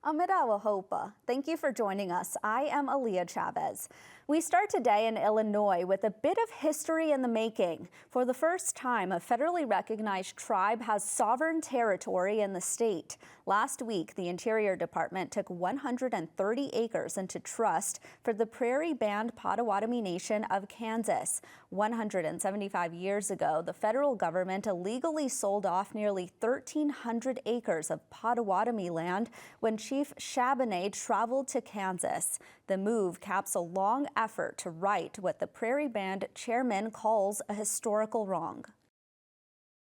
Amirawa Hopa. Thank you for joining us. I am Aaliyah Chavez. We start today in Illinois with a bit of history in the making. For the first time, a federally recognized tribe has sovereign territory in the state. Last week, the Interior Department took 130 acres into trust for the Prairie Band Potawatomi Nation of Kansas. 175 years ago, the federal government illegally sold off nearly 1,300 acres of Potawatomi land when Chief Chabonet traveled to Kansas. The move caps a long effort to right what the Prairie Band chairman calls a historical wrong.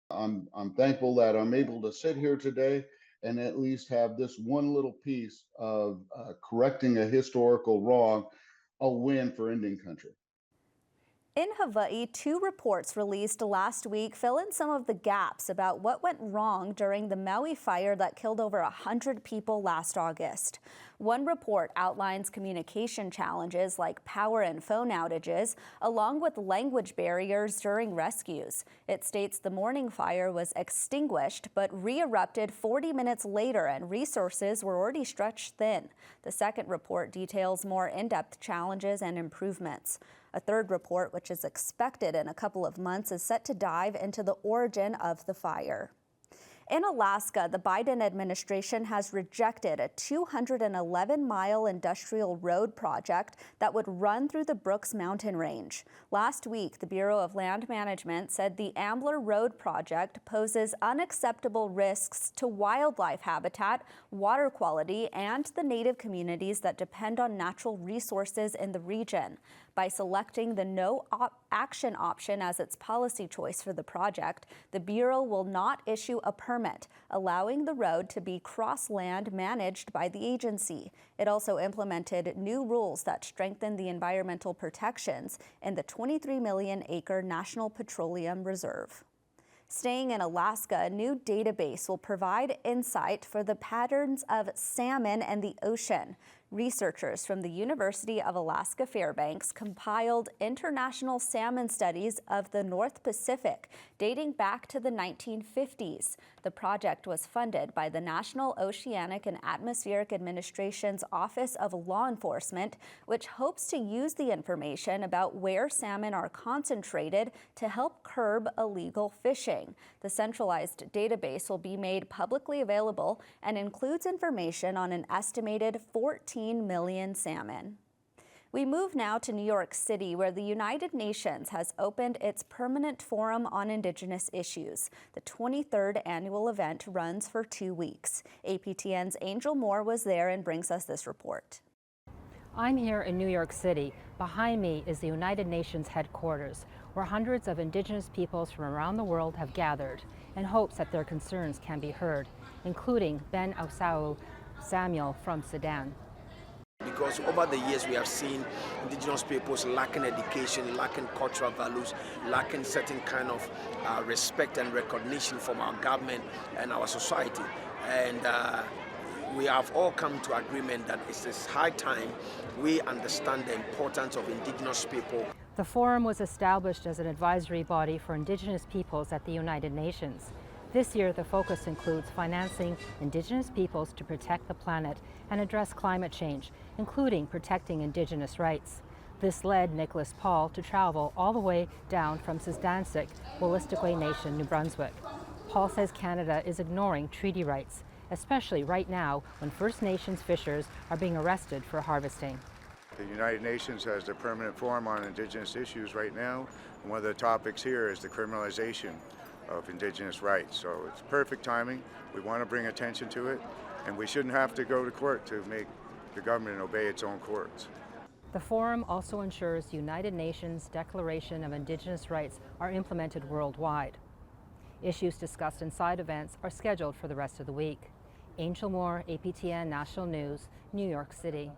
I'm thankful that I'm able to sit here today and at least have this one little piece of correcting a historical wrong, a win for Indian country. In Hawaii, 2 reports released last week fill in some of the gaps about what went wrong during the Maui fire that killed over 100 people last August. One report outlines communication challenges like power and phone outages, along with language barriers during rescues. It states the morning fire was extinguished but re-erupted 40 minutes later and resources were already stretched thin. The second report details more in-depth challenges and improvements. A third report, which is expected in a couple of months, is set to dive into the origin of the fire. In Alaska, the Biden administration has rejected a 211-mile industrial road project that would run through the Brooks Mountain Range. Last week, the Bureau of Land Management said the Ambler Road project poses unacceptable risks to wildlife habitat, water quality, and the native communities that depend on natural resources in the region. By selecting the no action option as its policy choice for the project, the Bureau will not issue a permit, allowing the road to be cross-land managed by the agency. It also implemented new rules that strengthen the environmental protections in the 23 million acre National Petroleum Reserve. Staying in Alaska, a new database will provide insight for the patterns of salmon and the ocean. Researchers from the University of Alaska Fairbanks compiled international salmon studies of the North Pacific dating back to the 1950s. The project was funded by the National Oceanic and Atmospheric Administration's Office of Law Enforcement, which hopes to use the information about where salmon are concentrated to help curb illegal fishing. The centralized database will be made publicly available and includes information on an estimated 14 million salmon. We move now to New York City, where the United Nations has opened its Permanent Forum on Indigenous Issues. The 23rd annual event runs for 2 weeks. APTN's Angel Moore was there and brings us this report. I'm here in New York City. Behind me is the United Nations headquarters, where hundreds of Indigenous peoples from around the world have gathered in hopes that their concerns can be heard, including Ben Ausau Samuel from Sudan. Because over the years we have seen Indigenous peoples lacking education, lacking cultural values, lacking certain kind of respect and recognition from our government and our society. And we have all come to agreement that it's high time we understand the importance of Indigenous people. The forum was established as an advisory body for Indigenous peoples at the United Nations. This year, the focus includes financing Indigenous peoples to protect the planet and address climate change, including protecting Indigenous rights. This led Nicholas Paul to travel all the way down from Sisdansik, Wolastoqey Nation, New Brunswick. Paul says Canada is ignoring treaty rights, especially right now when First Nations fishers are being arrested for harvesting. The United Nations has the Permanent Forum on Indigenous Issues right now, and one of the topics here is the criminalization of Indigenous rights. So it's perfect timing. We want to bring attention to it, and we shouldn't have to go to court to make the government obey its own courts. The forum also ensures the United Nations Declaration of Indigenous Rights are implemented worldwide. Issues discussed in side events are scheduled for the rest of the week. Angel Moore, APTN National News, New York City.